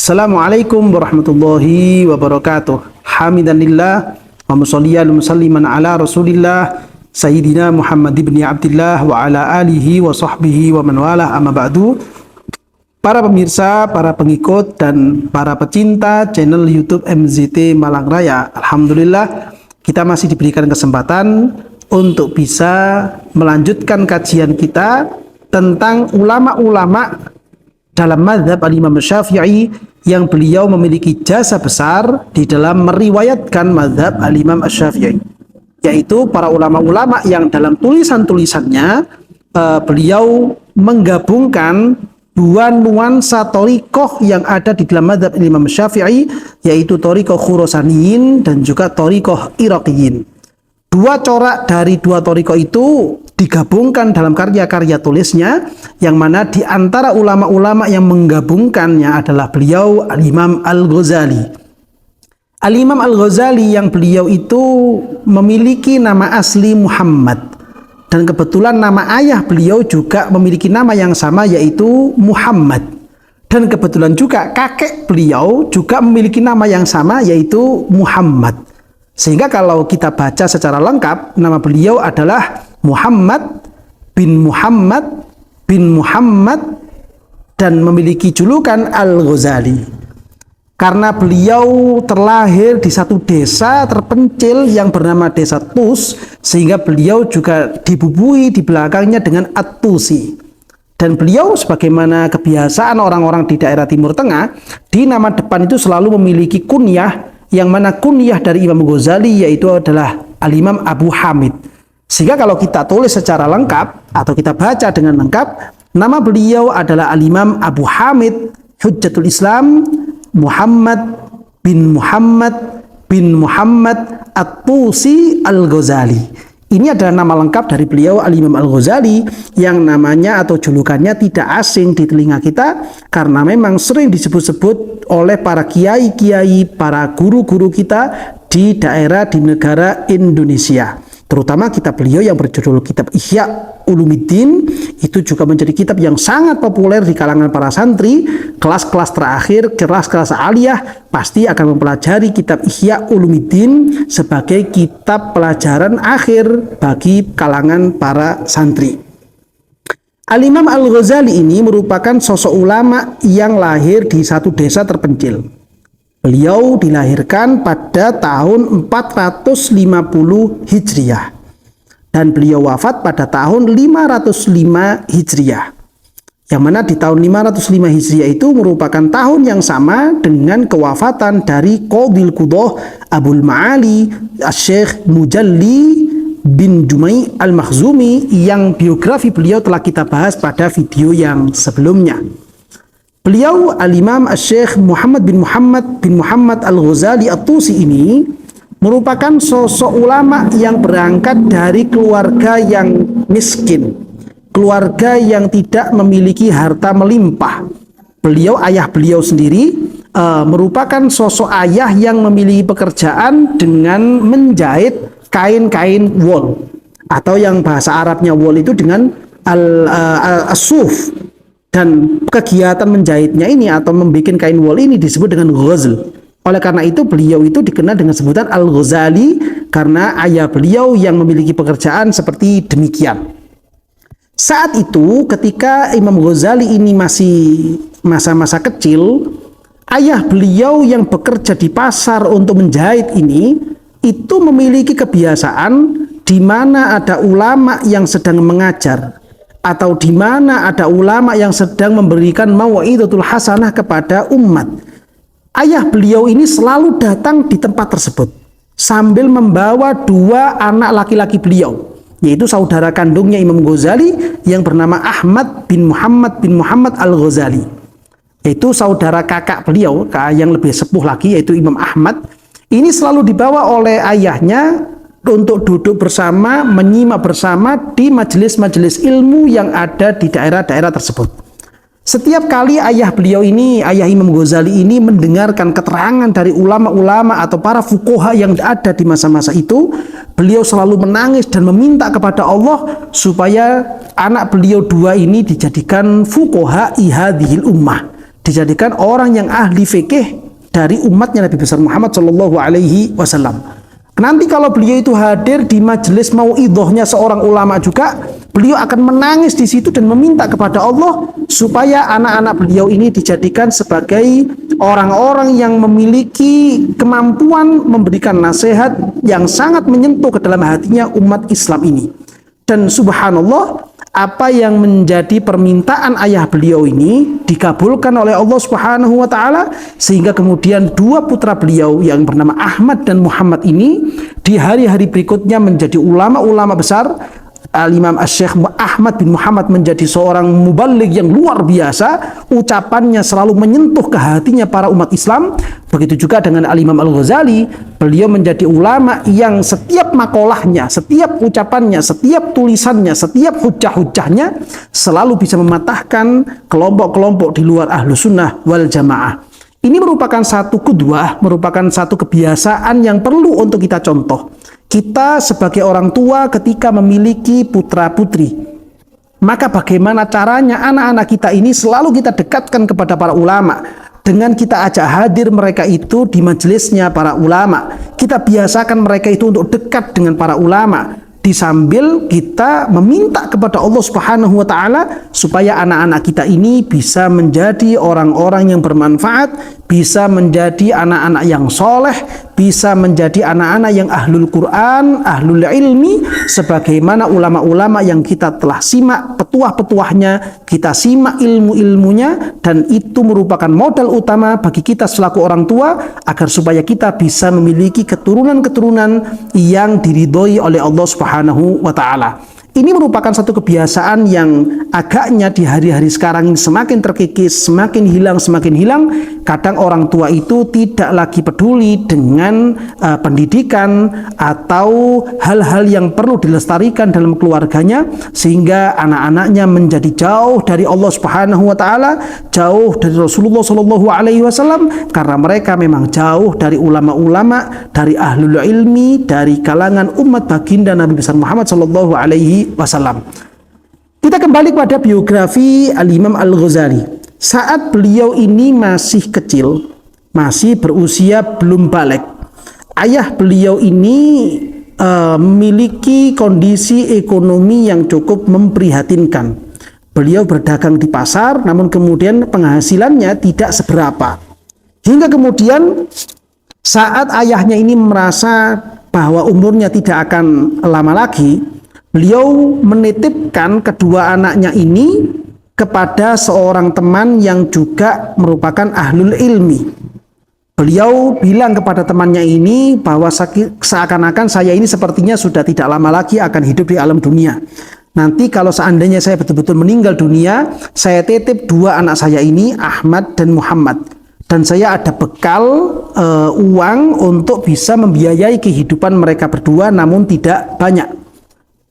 Assalamualaikum warahmatullahi wabarakatuh. Hamidanillah wa musalliyan musalliman ala Rasulillah Sayyidina Muhammad ibn Abdillah wa ala alihi wa sahbihi wa man walah, amma ba'du. Para pemirsa, para pengikut dan para pecinta channel YouTube MZT Malang Raya, alhamdulillah kita masih diberikan kesempatan untuk bisa melanjutkan kajian kita tentang ulama-ulama dalam mazhab al-Imam Syafi'i yang beliau memiliki jasa besar di dalam meriwayatkan mazhab al-Imam Syafi'i, yaitu para ulama-ulama yang dalam tulisan-tulisannya beliau menggabungkan dua nuansa thariqah yang ada di dalam mazhab al-Imam Syafi'i, yaitu thariqah Khurasaniyin dan juga thariqah Iraqiyin. Dua corak dari dua thariqah itu digabungkan dalam karya-karya tulisnya, yang mana di antara ulama-ulama yang menggabungkannya adalah beliau Al-Imam Al-Ghazali. Al-Imam Al-Ghazali yang beliau itu memiliki nama asli Muhammad, dan kebetulan nama ayah beliau juga memiliki nama yang sama, yaitu Muhammad. Dan kebetulan juga kakek beliau juga memiliki nama yang sama, yaitu Muhammad. Sehingga kalau kita baca secara lengkap, nama beliau adalah Muhammad bin Muhammad bin Muhammad dan memiliki julukan Al-Ghazali. Karena beliau terlahir di satu desa terpencil yang bernama Desa Tus, sehingga beliau juga dibubuhi di belakangnya dengan At-Tusi. Dan beliau sebagaimana kebiasaan orang-orang di daerah Timur Tengah, di nama depan itu selalu memiliki kunyah, yang mana kunyah dari Imam Ghazali yaitu adalah Al-Imam Abu Hamid. Sehingga kalau kita tulis secara lengkap atau kita baca dengan lengkap, nama beliau adalah Al-Imam Abu Hamid Hujjatul Islam Muhammad bin Muhammad bin Muhammad At-Tusi Al-Ghazali. Ini adalah nama lengkap dari beliau Al-Imam Al-Ghazali, yang namanya atau julukannya tidak asing di telinga kita karena memang sering disebut-sebut oleh para kiai-kiai, para guru-guru kita di daerah di negara Indonesia. Terutama kitab beliau yang berjudul Kitab Ihya Ulumuddin, itu juga menjadi kitab yang sangat populer di kalangan para santri. Kelas-kelas terakhir, kelas-kelas aliyah pasti akan mempelajari Kitab Ihya Ulumuddin sebagai kitab pelajaran akhir bagi kalangan para santri. Al-Imam Al-Ghazali ini merupakan sosok ulama yang lahir di satu desa terpencil. Beliau dilahirkan pada tahun 450 Hijriah dan beliau wafat pada tahun 505 Hijriah. Yang mana di tahun 505 Hijriah itu merupakan tahun yang sama dengan kewafatan dari Qadhil Qudah Abul Ma'ali Syekh Mujalli bin Jumai Al-Makhzumi, yang biografi beliau telah kita bahas pada video yang sebelumnya. Beliau Al-Imam Syekh Muhammad bin Muhammad Al-Ghazali At-Tusi ini merupakan sosok ulama yang berangkat dari keluarga yang miskin, keluarga yang tidak memiliki harta melimpah. Ayah beliau sendiri merupakan sosok ayah yang memiliki pekerjaan dengan menjahit kain-kain wol, atau yang bahasa Arabnya wol itu dengan as-suf. Dan kegiatan menjahitnya ini atau membuat kain wol ini disebut dengan ghazl. Oleh karena itu beliau itu dikenal dengan sebutan Al-Ghazali, karena ayah beliau yang memiliki pekerjaan seperti demikian. Saat itu ketika Imam Ghazali ini masih masa-masa kecil, ayah beliau yang bekerja di pasar untuk menjahit ini itu memiliki kebiasaan di mana ada ulama yang sedang mengajar, atau di mana ada ulama yang sedang memberikan mau'izatul hasanah kepada umat. Ayah beliau ini selalu datang di tempat tersebut sambil membawa dua anak laki-laki beliau, yaitu saudara kandungnya Imam Ghazali yang bernama Ahmad bin Muhammad Al-Ghazali, yaitu saudara kakak beliau yang lebih sepuh lagi, yaitu Imam Ahmad. Ini selalu dibawa oleh ayahnya untuk duduk bersama, menyimak bersama di majelis-majelis ilmu yang ada di daerah-daerah tersebut. Setiap kali ayah beliau ini, ayah Imam Ghazali ini mendengarkan keterangan dari ulama-ulama atau para fuqaha yang ada di masa-masa itu, beliau selalu menangis dan meminta kepada Allah supaya anak beliau dua ini dijadikan fuqaha ihadhil ummah, dijadikan orang yang ahli fikih dari umatnya Nabi besar Muhammad Shallallahu Alaihi Wasallam. Nanti kalau beliau itu hadir di majelis mauidhahnya seorang ulama juga, beliau akan menangis di situ dan meminta kepada Allah supaya anak-anak beliau ini dijadikan sebagai orang-orang yang memiliki kemampuan memberikan nasihat yang sangat menyentuh ke dalam hatinya umat Islam ini. Dan subhanallah, apa yang menjadi permintaan ayah beliau ini dikabulkan oleh Allah Subhanahu wa taala, sehingga kemudian dua putra beliau yang bernama Ahmad dan Muhammad ini di hari-hari berikutnya menjadi ulama-ulama besar. Al-Imam Asy-Syaikh Ahmad bin Muhammad menjadi seorang muballigh yang luar biasa, ucapannya selalu menyentuh ke hatinya para umat Islam. Begitu juga dengan Al-Imam Al-Ghazali, beliau menjadi ulama yang setiap makolahnya, setiap ucapannya, setiap tulisannya, setiap hujah-hujahnya selalu bisa mematahkan kelompok-kelompok di luar Ahlus Sunnah wal Jamaah. Ini merupakan satu qudwah, merupakan satu kebiasaan yang perlu untuk kita contoh. Kita sebagai orang tua ketika memiliki putra-putri, maka bagaimana caranya anak-anak kita ini selalu kita dekatkan kepada para ulama, dengan kita ajak hadir mereka itu di majelisnya para ulama. Kita biasakan mereka itu untuk dekat dengan para ulama, disambil kita meminta kepada Allah Subhanahu wa taala supaya anak-anak kita ini bisa menjadi orang-orang yang bermanfaat, bisa menjadi anak-anak yang soleh, bisa menjadi anak-anak yang ahlul Quran, ahlul ilmi, sebagaimana ulama-ulama yang kita telah simak petuah-petuahnya, kita simak ilmu-ilmunya, dan itu merupakan modal utama bagi kita selaku orang tua agar supaya kita bisa memiliki keturunan-keturunan yang diridhoi oleh Allah Subhanahu wa taala. Ini merupakan satu kebiasaan yang agaknya di hari-hari sekarang ini semakin terkikis, semakin hilang. Kadang orang tua itu tidak lagi peduli dengan pendidikan atau hal-hal yang perlu dilestarikan dalam keluarganya, sehingga anak-anaknya menjadi jauh dari Allah Subhanahu wa taala, jauh dari Rasulullah Shallallahu Alaihi Wasallam, karena mereka memang jauh dari ulama-ulama, dari ahlul ilmi, dari kalangan umat baginda Nabi besar Muhammad Shallallahu Alaihi Wasallam. Kita kembali kepada biografi Al-Imam Al-Ghazali. Saat beliau ini masih kecil, masih berusia belum balik, ayah beliau ini memiliki kondisi ekonomi yang cukup memprihatinkan. Beliau berdagang di pasar, namun kemudian penghasilannya tidak seberapa. Hingga kemudian saat ayahnya ini merasa bahwa umurnya tidak akan lama lagi, beliau menitipkan kedua anaknya ini kepada seorang teman yang juga merupakan ahlul ilmi. Beliau bilang kepada temannya ini bahwa seakan-akan saya ini sepertinya sudah tidak lama lagi akan hidup di alam dunia. Nanti kalau seandainya saya betul-betul meninggal dunia, saya titip dua anak saya ini, Ahmad dan Muhammad. Dan saya ada bekal uang untuk bisa membiayai kehidupan mereka berdua, namun tidak banyak.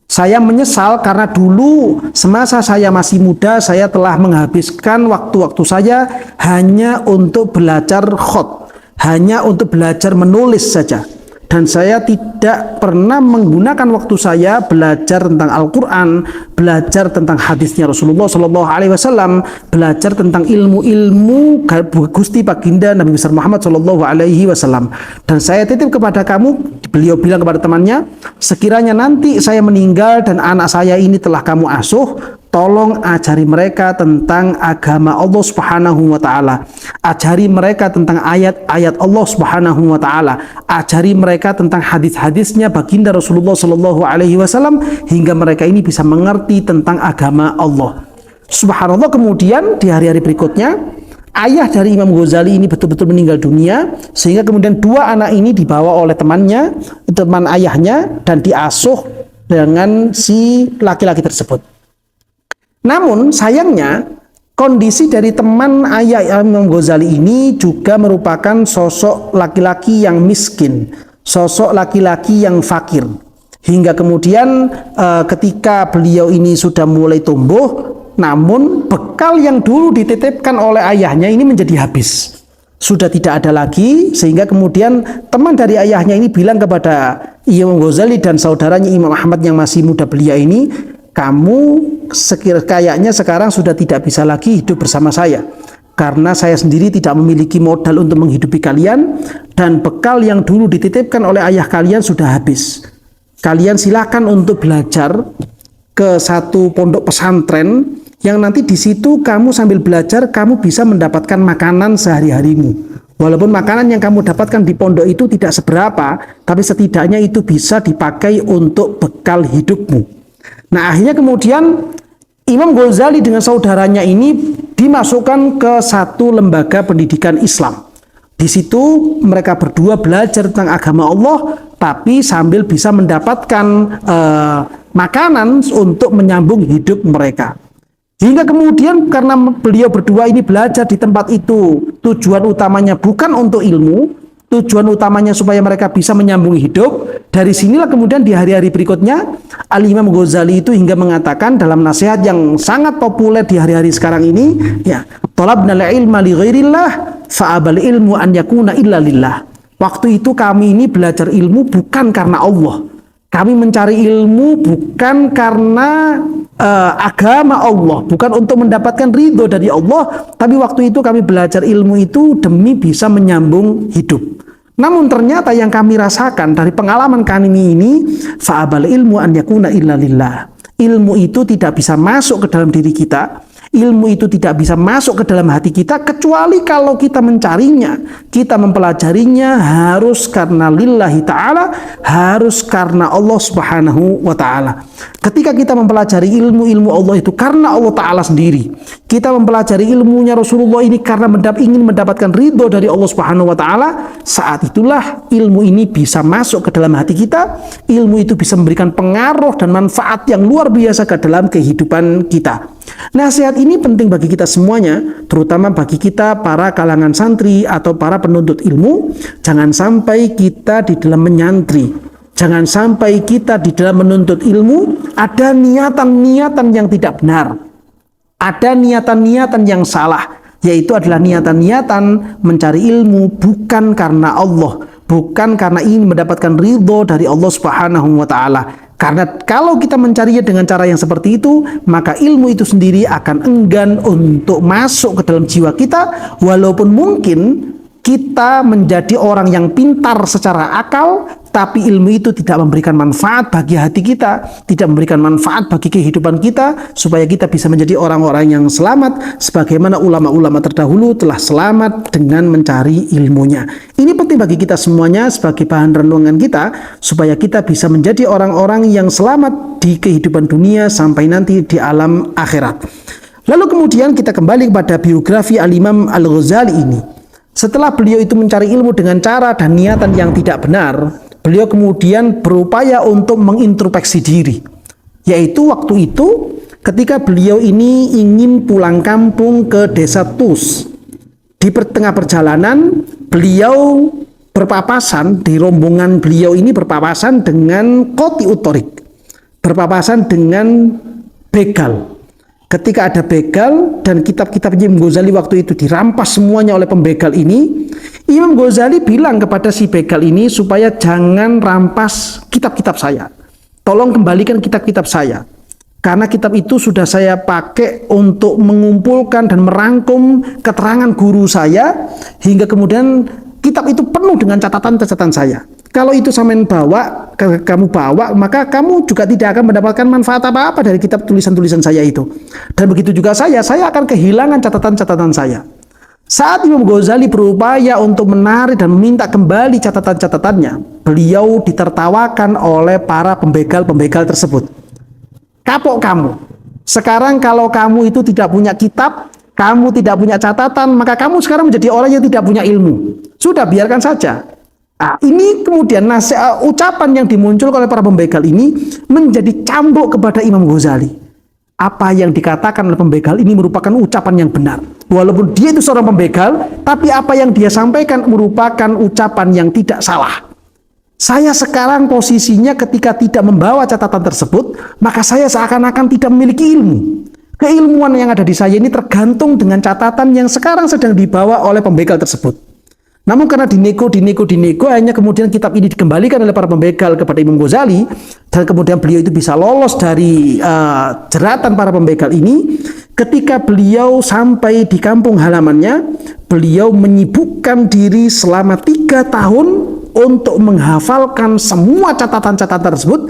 Saya menyesal karena dulu semasa saya masih muda, saya telah menghabiskan waktu-waktu saya hanya untuk belajar khat, hanya untuk belajar menulis saja. Dan saya tidak pernah menggunakan waktu saya belajar tentang Al-Quran, belajar tentang hadisnya Rasulullah Shallallahu Alaihi Wasallam, belajar tentang ilmu-ilmu Gusti Baginda Nabi besar Muhammad Shallallahu Alaihi Wasallam. Dan saya titip kepada kamu, beliau bilang kepada temannya, sekiranya nanti saya meninggal dan anak saya ini telah kamu asuh, tolong ajari mereka tentang agama Allah Subhanahu wa taala. Ajari mereka tentang ayat-ayat Allah Subhanahu wa taala. Ajari mereka tentang hadis-hadisnya baginda Rasulullah sallallahu alaihi wasallam hingga mereka ini bisa mengerti tentang agama Allah. Subhanallah, kemudian di hari-hari berikutnya ayah dari Imam Ghazali ini betul-betul meninggal dunia, sehingga kemudian dua anak ini dibawa oleh temannya, teman ayahnya, dan diasuh dengan si laki-laki tersebut. Namun sayangnya kondisi dari teman ayah Imam Ghazali ini juga merupakan sosok laki-laki yang miskin, sosok laki-laki yang fakir. Hingga kemudian ketika beliau ini sudah mulai tumbuh, namun bekal yang dulu dititipkan oleh ayahnya ini menjadi habis, sudah tidak ada lagi. Sehingga kemudian teman dari ayahnya ini bilang kepada Imam Ghazali dan saudaranya Imam Ahmad yang masih muda belia ini, kamu kayaknya sekarang sudah tidak bisa lagi hidup bersama saya. karena saya sendiri tidak memiliki modal untuk menghidupi kalian dan bekal yang dulu dititipkan oleh ayah kalian sudah habis. Kalian silakan untuk belajar ke satu pondok pesantren yang nanti di situ kamu sambil belajar kamu bisa mendapatkan makanan sehari-harimu. Walaupun makanan yang kamu dapatkan di pondok itu tidak seberapa, tapi setidaknya itu bisa dipakai untuk bekal hidupmu. Nah, akhirnya kemudian Imam Ghazali dengan saudaranya ini dimasukkan ke satu lembaga pendidikan Islam. Di situ mereka berdua belajar tentang agama Allah, tapi sambil bisa mendapatkan makanan untuk menyambung hidup mereka. Hingga kemudian karena beliau berdua ini belajar di tempat itu, tujuan utamanya bukan untuk ilmu, tujuan utamanya supaya mereka bisa menyambung hidup. Dari sinilah kemudian di hari-hari berikutnya Al-Imam Ghazali itu hingga mengatakan dalam nasihat yang sangat populer di hari-hari sekarang ini, ya, talabnal ilma li ghairillah fa'abal ilmu an yakuna illa lillah. Waktu itu kami ini belajar ilmu bukan karena Allah. Kami mencari ilmu bukan karena agama Allah, bukan untuk mendapatkan ridho dari Allah, tapi waktu itu kami belajar ilmu itu demi bisa menyambung hidup. Namun ternyata yang kami rasakan dari pengalaman kami ini, fa'abal ilmu an yakuna illa lillah. Ilmu itu tidak bisa masuk ke dalam diri kita. Ilmu itu tidak bisa masuk ke dalam hati kita kecuali kalau kita mencarinya, kita mempelajarinya harus karena lillahi ta'ala, harus karena Allah subhanahu wa ta'ala. Ketika kita mempelajari ilmu Allah itu karena Allah ta'ala sendiri, kita mempelajari ilmunya Rasulullah ini karena ingin mendapatkan ridho dari Allah subhanahu wa ta'ala, saat itulah ilmu ini bisa masuk ke dalam hati kita. Ilmu itu bisa memberikan pengaruh dan manfaat yang luar biasa ke dalam kehidupan kita. Nasihat ini penting bagi kita semuanya, terutama bagi kita para kalangan santri atau para penuntut ilmu. Jangan sampai kita di dalam menyantri, jangan sampai kita di dalam menuntut ilmu ada niatan-niatan yang tidak benar, ada niatan-niatan yang salah, yaitu adalah niatan-niatan mencari ilmu bukan karena Allah, bukan karena ingin mendapatkan ridho dari Allah subhanahu wa ta'ala. Karena kalau kita mencarinya dengan cara yang seperti itu, maka ilmu itu sendiri akan enggan untuk masuk ke dalam jiwa kita. Walaupun mungkin kita menjadi orang yang pintar secara akal, tapi ilmu itu tidak memberikan manfaat bagi hati kita, tidak memberikan manfaat bagi kehidupan kita, supaya kita bisa menjadi orang-orang yang selamat, sebagaimana ulama-ulama terdahulu telah selamat dengan mencari ilmunya. Ini penting bagi kita semuanya sebagai bahan renungan kita, supaya kita bisa menjadi orang-orang yang selamat di kehidupan dunia sampai nanti di alam akhirat. Lalu kemudian kita kembali kepada biografi Al-Imam Al-Ghazali ini. Setelah beliau itu mencari ilmu dengan cara dan niatan yang tidak benar, beliau kemudian berupaya untuk mengintrospeksi diri. Yaitu waktu itu ketika beliau ini ingin pulang kampung ke desa Tus. Di tengah perjalanan beliau berpapasan, di rombongan beliau ini berpapasan dengan Qoti Utorik, berpapasan dengan begal. Ketika ada begal dan kitab-kitab Imam Ghazali waktu itu dirampas semuanya oleh pembegal ini, Imam Ghazali bilang kepada si begal ini supaya jangan rampas kitab-kitab saya. Tolong kembalikan kitab-kitab saya. Karena kitab itu sudah saya pakai untuk mengumpulkan dan merangkum keterangan guru saya, hingga kemudian kitab itu penuh dengan catatan-catatan saya. Kalau itu sampean kamu bawa, maka kamu juga tidak akan mendapatkan manfaat apa-apa dari kitab tulisan-tulisan saya itu. Dan begitu juga saya akan kehilangan catatan-catatan saya. Saat Imam Ghazali berupaya untuk menarik dan meminta kembali catatan-catatannya, beliau ditertawakan oleh para pembegal-pembegal tersebut. Kapok kamu. Sekarang kalau kamu itu tidak punya kitab, kamu tidak punya catatan, maka kamu sekarang menjadi orang yang tidak punya ilmu. Sudah, biarkan saja. Nah, ini kemudian ucapan yang dimunculkan oleh para pembegal ini menjadi cambuk kepada Imam Ghazali. Apa yang dikatakan oleh pembegal ini merupakan ucapan yang benar. Walaupun dia itu seorang pembegal, tapi apa yang dia sampaikan merupakan ucapan yang tidak salah. Saya sekarang posisinya ketika tidak membawa catatan tersebut, maka saya seakan-akan tidak memiliki ilmu. Keilmuan yang ada di saya ini tergantung dengan catatan yang sekarang sedang dibawa oleh pembegal tersebut. Namun karena dinego, hanya kemudian kitab ini dikembalikan oleh para pembegal kepada Imam Ghazali, dan kemudian beliau itu bisa lolos dari jeratan para pembegal ini. Ketika beliau sampai di kampung halamannya, beliau menyibukkan diri selama 3 tahun untuk menghafalkan semua catatan-catatan tersebut,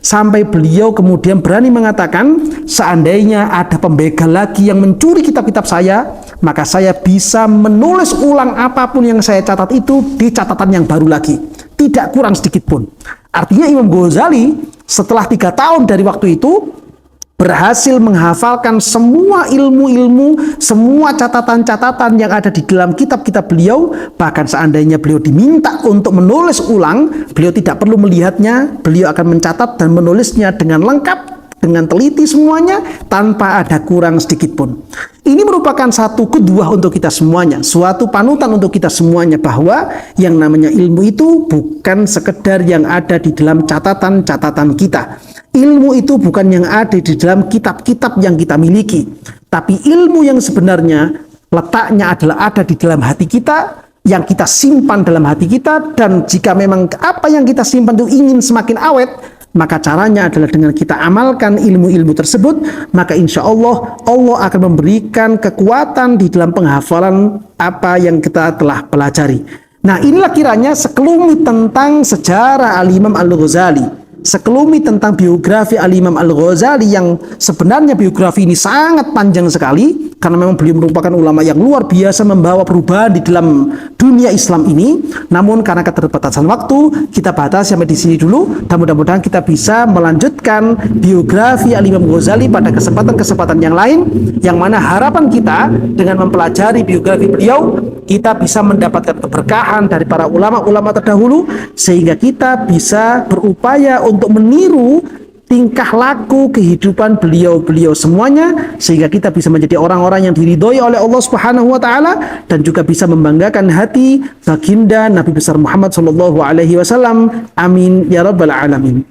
sampai beliau kemudian berani mengatakan, seandainya ada pembegal lagi yang mencuri kitab-kitab saya, maka saya bisa menulis ulang apapun yang saya catat itu di catatan yang baru lagi, tidak kurang sedikit pun. Artinya Imam Ghazali setelah 3 tahun dari waktu itu berhasil menghafalkan semua ilmu-ilmu, semua catatan-catatan yang ada di dalam kitab-kitab beliau. Bahkan seandainya beliau diminta untuk menulis ulang, beliau tidak perlu melihatnya, beliau akan mencatat dan menulisnya dengan lengkap, dengan teliti semuanya, tanpa ada kurang sedikit pun. Ini merupakan satu qudwah untuk kita semuanya, suatu panutan untuk kita semuanya, bahwa yang namanya ilmu itu bukan sekedar yang ada di dalam catatan-catatan kita. Ilmu itu bukan yang ada di dalam kitab-kitab yang kita miliki, tapi ilmu yang sebenarnya letaknya adalah ada di dalam hati kita, yang kita simpan dalam hati kita. Dan jika memang apa yang kita simpan itu ingin semakin awet, maka caranya adalah dengan kita amalkan ilmu-ilmu tersebut, maka insya Allah Allah akan memberikan kekuatan di dalam penghafalan apa yang kita telah pelajari. Nah, inilah kiranya sekelumit tentang sejarah Al-Imam Al-Ghazali, sekelumit tentang biografi Al-Imam Al-Ghazali, yang sebenarnya biografi ini sangat panjang sekali, karena memang beliau merupakan ulama yang luar biasa membawa perubahan di dalam dunia Islam ini. Namun karena keterbatasan waktu, kita batasi sampai di sini dulu, dan mudah-mudahan kita bisa melanjutkan biografi Al-Imam Ghazali pada kesempatan-kesempatan yang lain, yang mana harapan kita dengan mempelajari biografi beliau, kita bisa mendapatkan keberkahan dari para ulama-ulama terdahulu, sehingga kita bisa berupaya untuk meniru tingkah laku kehidupan beliau-beliau semuanya, sehingga kita bisa menjadi orang-orang yang diridhoi oleh Allah Subhanahu wa taala, dan juga bisa membanggakan hati baginda Nabi besar Muhammad sallallahu alaihi wasallam. Amin ya rabbal alamin.